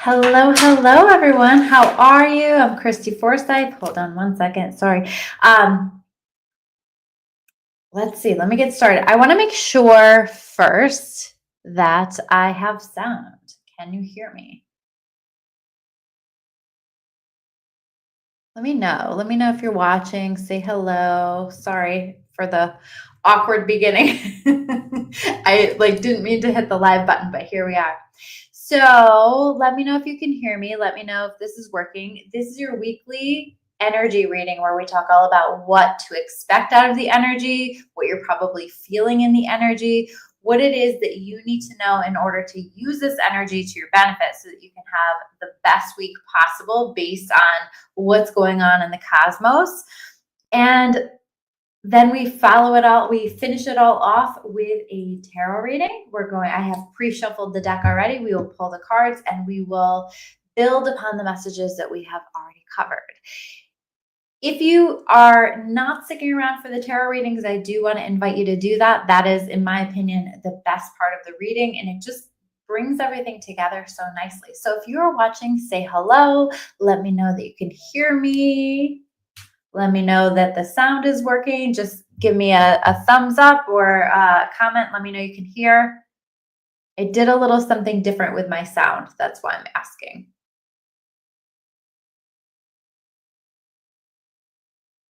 Hello, everyone. How are you? I'm Christy Forsyth. Hold on one second. Sorry. Let's see. Let me get started. I want to make sure first that I have sound. Can you hear me? Let me know. Let me know if you're watching. Say hello. Sorry for the awkward beginning. I didn't mean to hit the live button, but here we are. So let me know if you can hear me. Let me know if this is working. This is your weekly energy reading where we talk all about what to expect out of the energy, what you're probably feeling in the energy, what it is that you need to know in order to use this energy to your benefit so that you can have the best week possible based on what's going on in the cosmos. And then we follow it all, we finish it all off with a tarot reading. I have pre-shuffled the deck already. We will pull the cards and we will build upon the messages that we have already covered. If you are not sticking around for the tarot readings, I do want to invite you to do that. That is, in my opinion, the best part of the reading, and it just brings everything together so nicely. So if you're watching, say hello. Let me know that you can hear me. Let me know that the sound is working. Just give me a thumbs up or a comment. Let me know you can hear. I did a little something different with my sound. That's why I'm asking.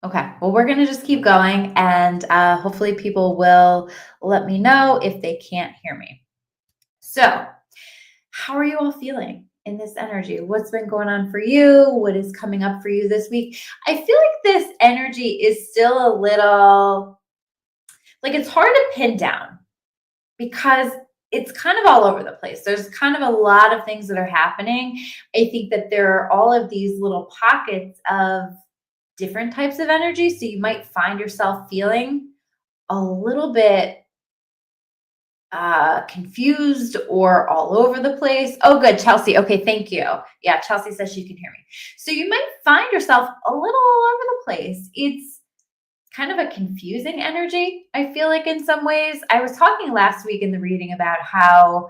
Okay, well, we're going to just keep going, and hopefully people will let me know if they can't hear me. So, how are you all feeling in this energy? What's been going on for you? What is coming up for you this week? I feel like this energy is still a little, it's hard to pin down because it's kind of all over the place. There's kind of a lot of things that are happening. I think that there are all of these little pockets of different types of energy. So you might find yourself feeling a little bit confused or all over the place. Oh, good, Chelsea. Okay, thank you. Yeah, Chelsea says she can hear me. So you might find yourself a little all over the place. It's kind of a confusing energy, I feel like, in some ways. I was talking last week in the reading about how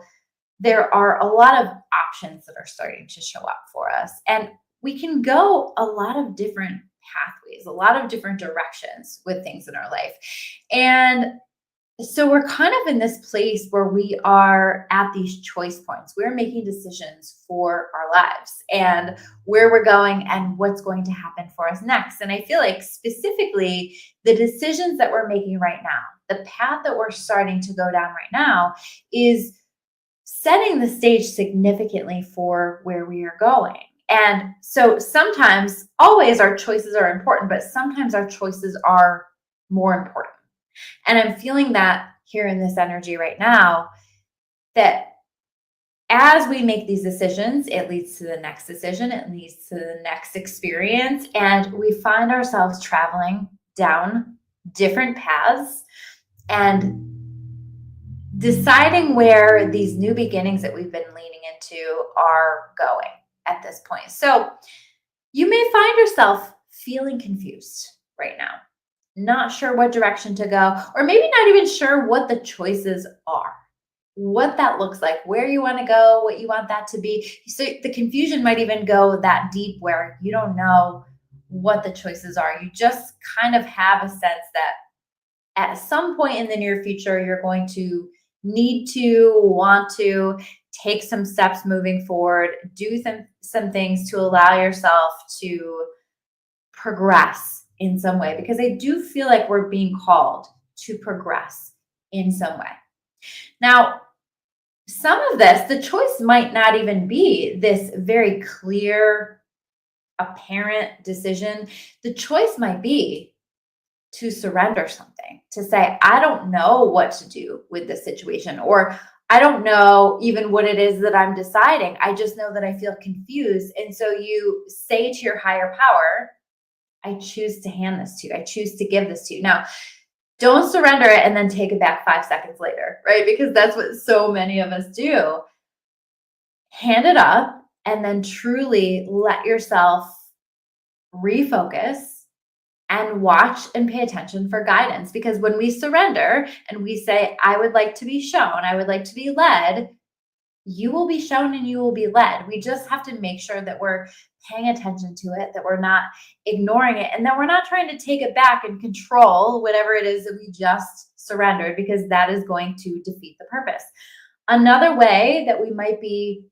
there are a lot of options that are starting to show up for us. And we can go a lot of different pathways, a lot of different directions with things in our life. And so we're kind of in this place where we are at these choice points. We're making decisions for our lives and where we're going and what's going to happen for us next. And I feel like specifically the decisions that we're making right now, the path that we're starting to go down right now is setting the stage significantly for where we are going. And so sometimes, always our choices are important, but sometimes our choices are more important. And I'm feeling that here in this energy right now, that as we make these decisions, it leads to the next decision, it leads to the next experience, and we find ourselves traveling down different paths and deciding where these new beginnings that we've been leaning into are going at this point. So you may find yourself feeling confused right now, not sure what direction to go, or maybe not even sure what the choices are, what that looks like, where you want to go, what you want that to be. So the confusion might even go that deep where you don't know what the choices are. You just kind of have a sense that at some point in the near future, you're going to need to, want to take some steps moving forward, do some things to allow yourself to progress in some way, because I do feel like we're being called to progress in some way. Now, some of this, the choice might not even be this very clear, apparent decision. The choice might be to surrender something, to say, I don't know what to do with this situation, or I don't know even what it is that I'm deciding. I just know that I feel confused. And so you say to your higher power, I choose to hand this to you. I choose to give this to you. Now, don't surrender it and then take it back 5 seconds later, right? Because that's what so many of us do. Hand it up and then truly let yourself refocus and watch and pay attention for guidance. Because when we surrender and we say, I would like to be shown, I would like to be led, you will be shown and you will be led. We just have to make sure that we're paying attention to it, that we're not ignoring it, and that we're not trying to take it back and control whatever it is that we just surrendered, because that is going to defeat the purpose. Another way that we might be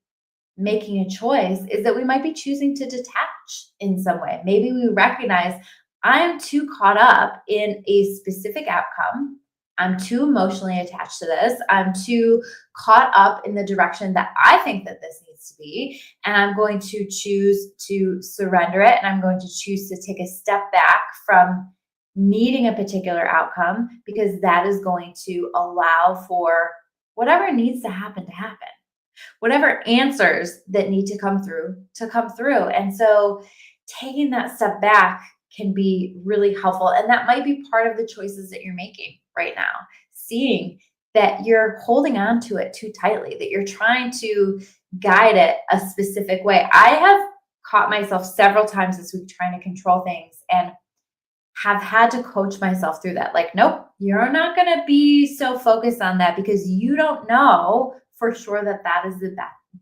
making a choice is that we might be choosing to detach in some way. Maybe we recognize I'm too caught up in a specific outcome. I'm too emotionally attached to this. I'm too caught up in the direction that I think that this needs to be. And I'm going to choose to surrender it. And I'm going to choose to take a step back from needing a particular outcome, because that is going to allow for whatever needs to happen, whatever answers that need to come through. And so taking that step back can be really helpful. And that might be part of the choices that you're making right now. Seeing that you're holding on to it too tightly, that you're trying to guide it a specific way. I have caught myself several times this week trying to control things, and have had to coach myself through that. Like, nope, you're not going to be so focused on that, because you don't know for sure that that is the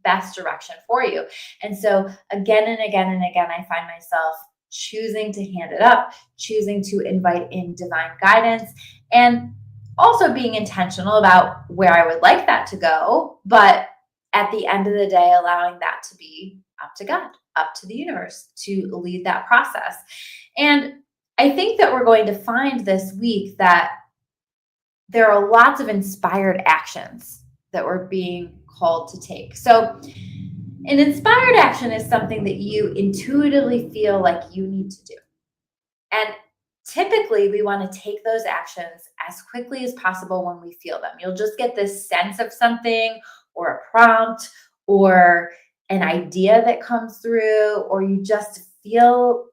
best direction for you. And so again and again and again, I find myself choosing to hand it up, choosing to invite in divine guidance, and also being intentional about where I would like that to go. But at the end of the day, allowing that to be up to God, up to the universe to lead that process. And I think that we're going to find this week that there are lots of inspired actions that we're being called to take. So an inspired action is something that you intuitively feel like you need to do. And typically we want to take those actions as quickly as possible when we feel them. You'll just get this sense of something, or a prompt, or an idea that comes through, or you just feel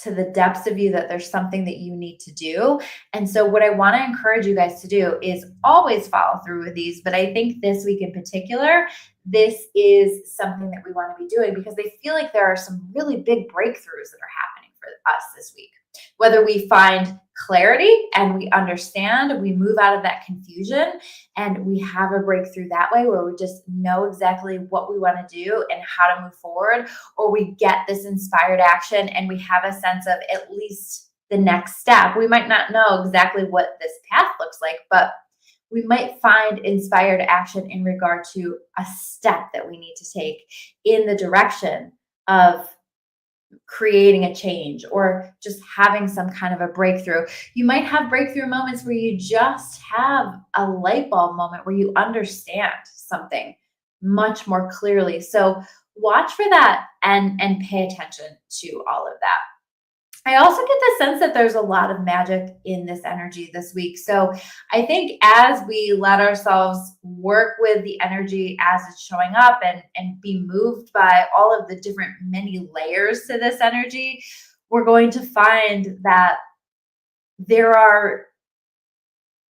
to the depths of you that there's something that you need to do. And so what I want to encourage you guys to do is always follow through with these. But I think this week in particular, this is something that we want to be doing, because I feel like there are some really big breakthroughs that are happening for us this week. Whether we find clarity and we understand, we move out of that confusion and we have a breakthrough that way, where we just know exactly what we want to do and how to move forward, or we get this inspired action and we have a sense of at least the next step. We might not know exactly what this path looks like, but we might find inspired action in regard to a step that we need to take in the direction of creating a change, or just having some kind of a breakthrough. You might have breakthrough moments where you just have a light bulb moment where you understand something much more clearly. So watch for that and pay attention to all of that. I also get the sense that there's a lot of magic in this energy this week. So I think as we let ourselves work with the energy as it's showing up, and be moved by all of the different many layers to this energy, we're going to find that there are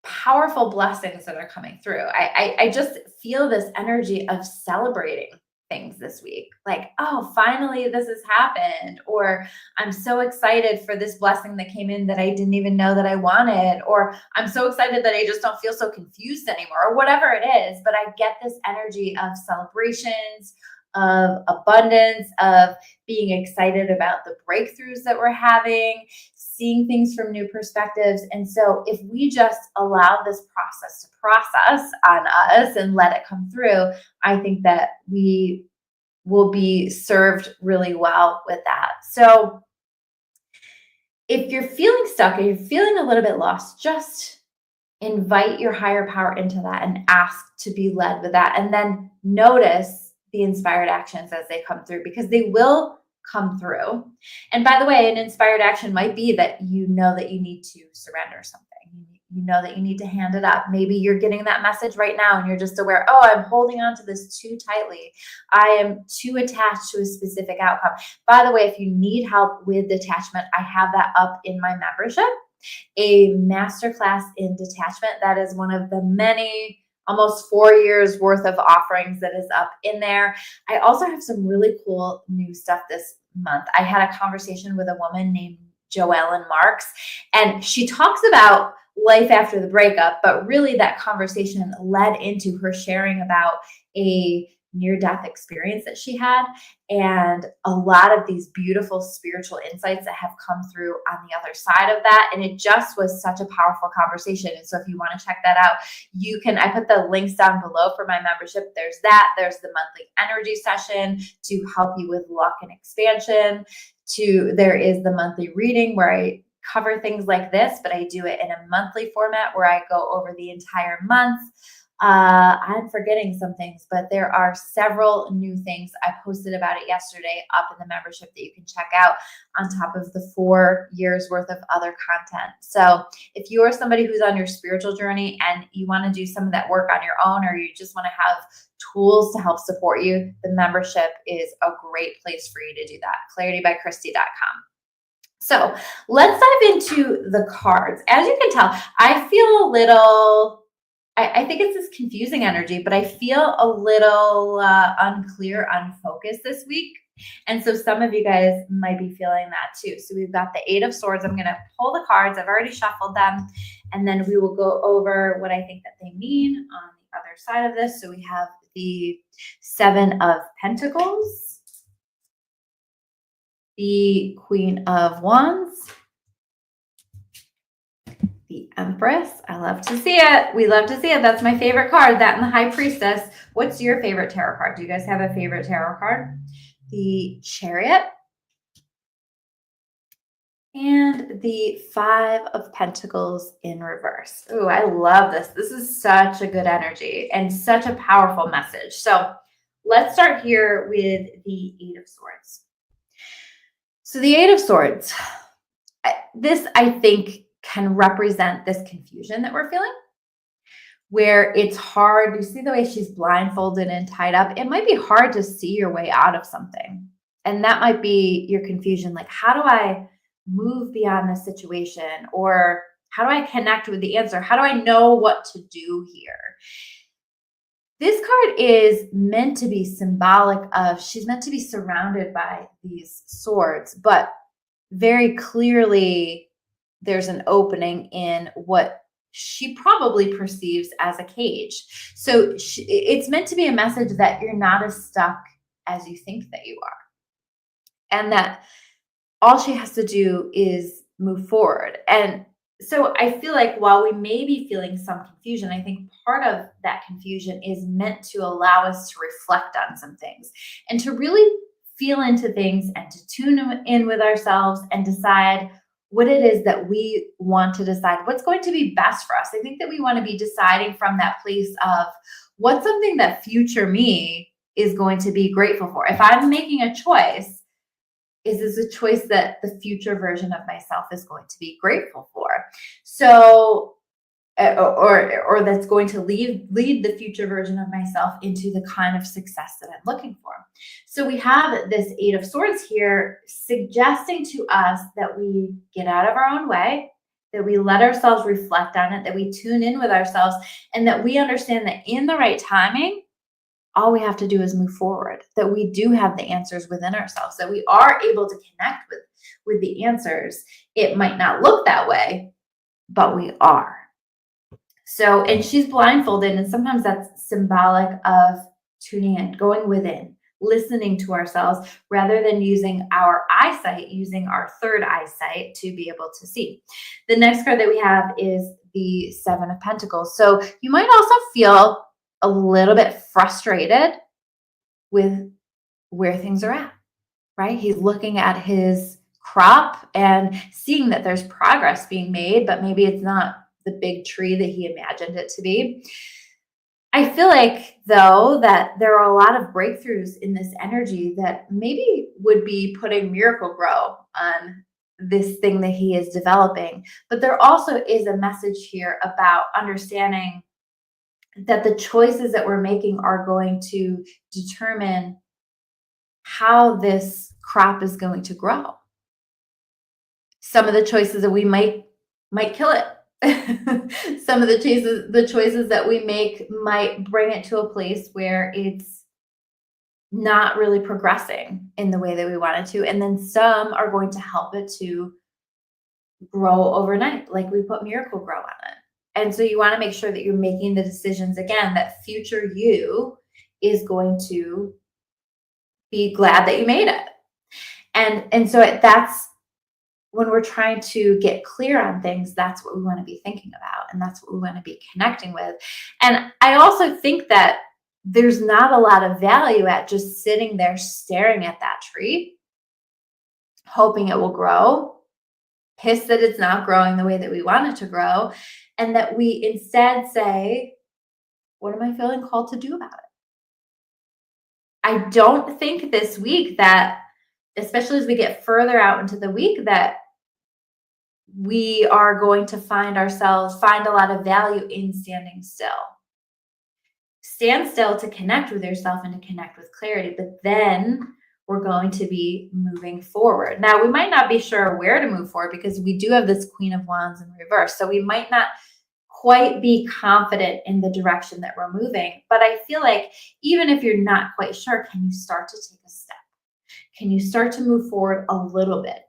powerful blessings that are coming through. I just feel this energy of celebrating things this week. Like, oh, finally this has happened. Or I'm so excited for this blessing that came in that I didn't even know that I wanted. Or I'm so excited that I just don't feel so confused anymore, or whatever it is. But I get this energy of celebrations, of abundance, of being excited about the breakthroughs that we're having, seeing things from new perspectives. And so if we just allow this process to process on us and let it come through, I think that we will be served really well with that. So if you're feeling stuck, or you're feeling a little bit lost, just invite your higher power into that and ask to be led with that. And then notice the inspired actions as they come through, because they will come through. And by the way, an inspired action might be that you know that you need to surrender something. You know that you need to hand it up. Maybe you're getting that message right now and you're just aware, oh, I'm holding on to this too tightly. I am too attached to a specific outcome. By the way, if you need help with detachment, I have that up in my membership, a masterclass in detachment. That is one of the many, almost 4 years worth of offerings that is up in there. I also have some really cool new stuff this month. I had a conversation with a woman named Joellen Marks, and she talks about life after the breakup, but really that conversation led into her sharing about a near-death experience that she had, and a lot of these beautiful spiritual insights that have come through on the other side of that. And it just was such a powerful conversation. And so if you want to check that out, you can, I put the links down below for my membership. There's that. There's the monthly energy session to help you with luck and expansion. There is the monthly reading where I cover things like this, but I do it in a monthly format where I go over the entire month. I'm forgetting some things, but there are several new things. I posted about it yesterday up in the membership that you can check out on top of the 4 years worth of other content. So if you are somebody who's on your spiritual journey and you want to do some of that work on your own, or you just want to have tools to help support you, the membership is a great place for you to do that. claritybychristy.com. So let's dive into the cards. As you can tell, I feel a little, I think it's this confusing energy, but I feel a little unclear, unfocused this week. And so some of you guys might be feeling that too. So we've got the 8 of Swords. I'm going to pull the cards. I've already shuffled them. And then we will go over what I think that they mean on the other side of this. So we have the 7 of Pentacles, the Queen of Wands, the Empress. I love to see it. We love to see it. That's my favorite card, that and the High Priestess. What's your favorite tarot card? Do you guys have a favorite tarot card? The Chariot and the 5 of Pentacles in reverse. Ooh, I love this. This is such a good energy and such a powerful message. So let's start here with the 8 of Swords. So the 8 of Swords, this I think can represent this confusion that we're feeling, where it's hard. You see the way she's blindfolded and tied up. It might be hard to see your way out of something. And that might be your confusion. Like, how do I move beyond this situation? Or how do I connect with the answer? How do I know what to do here? This card is meant to be symbolic of, she's meant to be surrounded by these swords, but very clearly there's an opening in what she probably perceives as a cage. So it's meant to be a message that you're not as stuck as you think that you are. And that all she has to do is move forward. And so I feel like while we may be feeling some confusion, I think part of that confusion is meant to allow us to reflect on some things and to really feel into things and to tune in with ourselves and decide what it is that we want to decide, what's going to be best for us. I think that we want to be deciding from that place of what's something that future me is going to be grateful for. If I'm making a choice, is this a choice that the future version of myself is going to be grateful for? So, or that's going to lead the future version of myself into the kind of success that I'm looking for. So we have this 8 of Swords here suggesting to us that we get out of our own way, that we let ourselves reflect on it, that we tune in with ourselves, and that we understand that in the right timing, all we have to do is move forward, that we do have the answers within ourselves, that we are able to connect with the answers. It might not look that way, but we are. So, and she's blindfolded, and sometimes that's symbolic of tuning in, going within, listening to ourselves rather than using our eyesight, using our third eyesight to be able to see. The next card that we have is the 7 of Pentacles. So you might also feel a little bit frustrated with where things are at, right? He's looking at his crop and seeing that there's progress being made, but maybe it's not the big tree that he imagined it to be. I feel like, though, that there are a lot of breakthroughs in this energy that maybe would be putting Miracle-Gro on this thing that he is developing. But there also is a message here about understanding that the choices that we're making are going to determine how this crop is going to grow. Some of the choices that we might kill it. Some of the choices that we make might bring it to a place where it's not really progressing in the way that we want it to. And then some are going to help it to grow overnight, like we put Miracle-Gro on it. And so you want to make sure that you're making the decisions, again, that future you is going to be glad that you made it. And so that's when we're trying to get clear on things, that's what we want to be thinking about. And that's what we want to be connecting with. And I also think that there's not a lot of value at just sitting there staring at that tree, hoping it will grow, pissed that it's not growing the way that we want it to grow, and that we instead say, what am I feeling called to do about it? I don't think this week that, especially as we get further out into the week, that we are going to find a lot of value in standing still. Stand still to connect with yourself and to connect with clarity, but then we're going to be moving forward. Now, we might not be sure where to move forward because we do have this Queen of Wands in reverse. So we might not quite be confident in the direction that we're moving. But I feel like even if you're not quite sure, can you start to take a step? Can you start to move forward a little bit?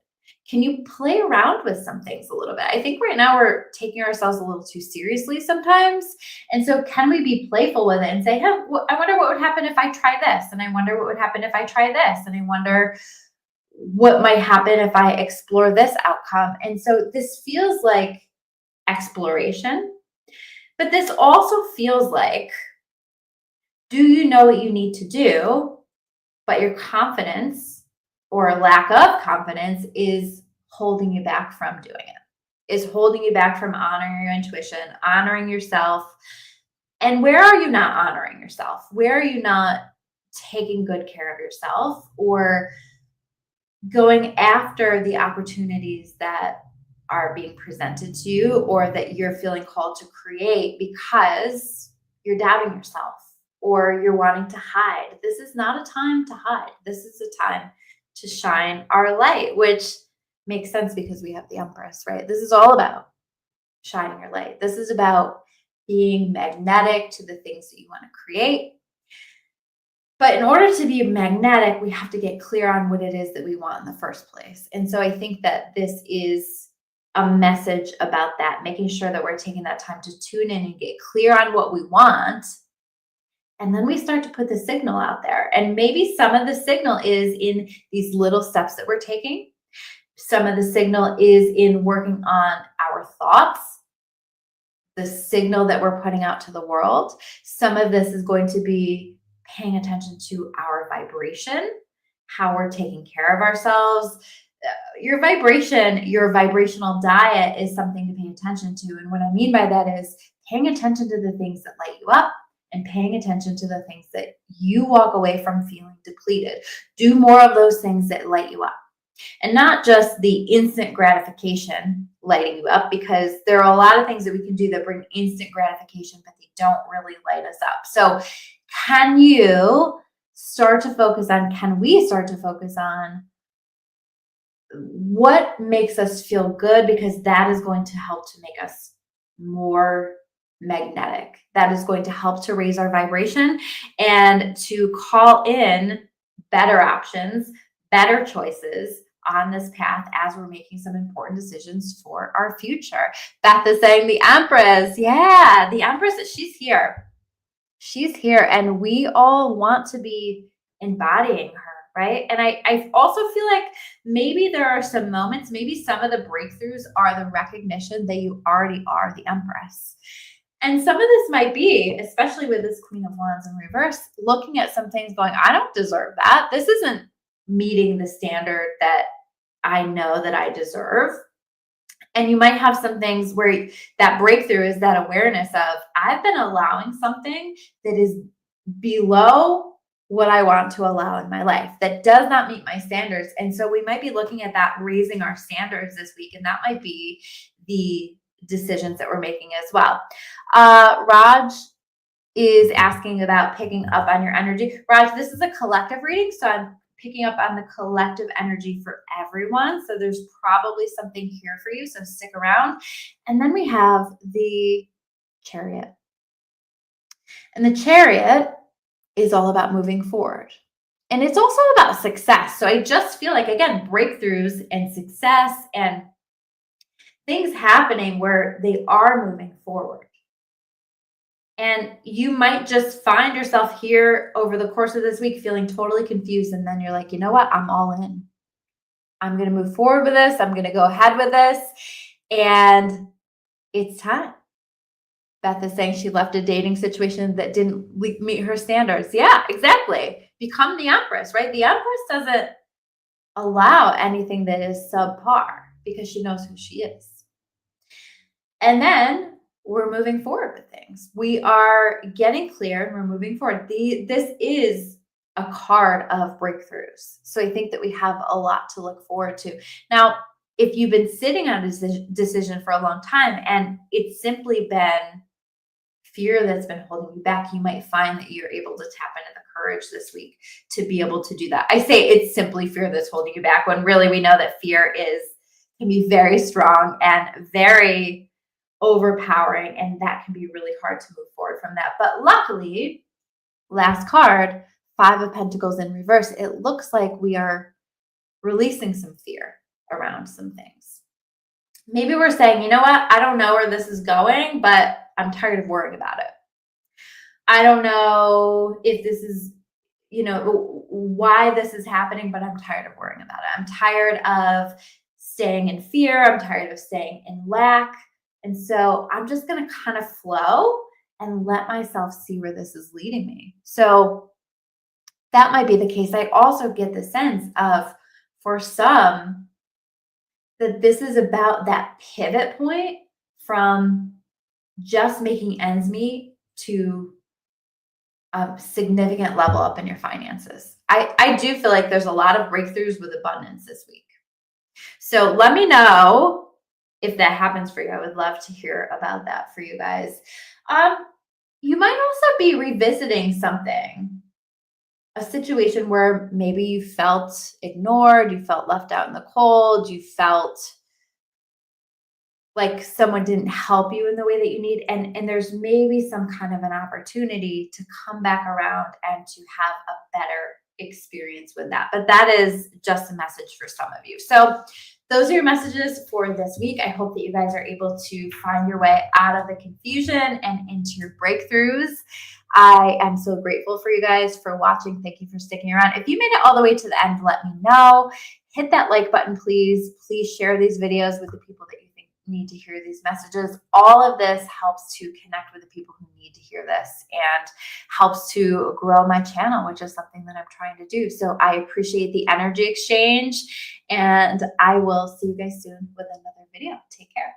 Can you play around with some things a little bit? I think right now we're taking ourselves a little too seriously sometimes. And so can we be playful with it and say, hey, I wonder what would happen if I try this? And I wonder what would happen if I try this? And I wonder what might happen if I explore this outcome? And so this feels like exploration, but this also feels like, do you know what you need to do? But your confidence or lack of confidence is holding you back from doing it, is holding you back from honoring your intuition, honoring yourself. And where are you not honoring yourself? Where are you not taking good care of yourself or going after the opportunities that are being presented to you or that you're feeling called to create because you're doubting yourself or you're wanting to hide? This is not a time to hide. This is a time to shine our light, which makes sense because we have the Empress, right? This is all about shining your light. This is about being magnetic to the things that you want to create. But in order to be magnetic, we have to get clear on what it is that we want in the first place. And so I think that this is a message about that, making sure that we're taking that time to tune in and get clear on what we want. And then we start to put the signal out there. And maybe some of the signal is in these little steps that we're taking. Some of the signal is in working on our thoughts, the signal that we're putting out to the world. Some of this is going to be paying attention to our vibration, how we're taking care of ourselves. Your vibration, your vibrational diet is something to pay attention to. And what I mean by that is paying attention to the things that light you up and paying attention to the things that you walk away from feeling depleted. Do more of those things that light you up. And not just the instant gratification lighting you up, because there are a lot of things that we can do that bring instant gratification, but they don't really light us up. So can we start to focus on what makes us feel good? Because that is going to help to make us more magnetic. That is going to help to raise our vibration and to call in better options, better choices on this path as we're making some important decisions for our future. Beth is saying the Empress. Yeah, the Empress, she's here. She's here, and we all want to be embodying her, right? And I also feel like maybe there are some moments, maybe some of the breakthroughs are the recognition that you already are the Empress. And some of this might be, especially with this Queen of Wands in reverse, looking at some things going, I don't deserve that. This isn't meeting the standard that I know that I deserve. And you might have some things where that breakthrough is that awareness of, I've been allowing something that is below what I want to allow in my life, that does not meet my standards. And so we might be looking at that, raising our standards this week. And that might be the decisions that we're making as well. Raj is asking about picking up on your energy. Raj, this is a collective reading, so I'm picking up on the collective energy for everyone. So there's probably something here for you, so stick around. And then we have the Chariot. And the Chariot is all about moving forward. And it's also about success. So I just feel like, again, breakthroughs and success and things happening where they are moving forward. And you might just find yourself here over the course of this week feeling totally confused. And then you're like, you know what? I'm all in. I'm going to move forward with this. I'm going to go ahead with this. And it's time. Beth is saying she left a dating situation that didn't meet her standards. Yeah, exactly. Become the Empress, right? The Empress doesn't allow anything that is subpar because she knows who she is. And then we're moving forward with things. We are getting clear and we're moving forward. This is a card of breakthroughs. So I think that we have a lot to look forward to. Now, if you've been sitting on a decision for a long time and it's simply been fear that's been holding you back, you might find that you're able to tap into the courage this week to be able to do that. I say it's simply fear that's holding you back when really we know that fear can be very strong and very overpowering, and that can be really hard to move forward from that. But luckily, last card, 5 of Pentacles in reverse, it looks like we are releasing some fear around some things. Maybe we're saying, you know what, I don't know where this is going, but I'm tired of worrying about it. I don't know if this is, why this is happening, but I'm tired of worrying about it. I'm tired of staying in fear. I'm tired of staying in lack. And so I'm just going to kind of flow and let myself see where this is leading me. So that might be the case. I also get the sense of, for some, that this is about that pivot point from just making ends meet to a significant level up in your finances. I do feel like there's a lot of breakthroughs with abundance this week. So let me know if that happens for you. I would love to hear about that for you guys. You might also be revisiting something, a situation where maybe you felt ignored, you felt left out in the cold, you felt like someone didn't help you in the way that you need. And there's maybe some kind of an opportunity to come back around and to have a better experience with that. But that is just a message for some of you. So those are your messages for this week. I hope that you guys are able to find your way out of the confusion and into your breakthroughs. I am so grateful for you guys for watching. Thank you for sticking around. If you made it all the way to the end, let me know. Hit that like button, please. Please share these videos with the people that you think need to hear these messages. All of this helps to connect with the people who need to hear this and helps to grow my channel, which is something that I'm trying to do. So I appreciate the energy exchange, and I will see you guys soon with another video. Take care.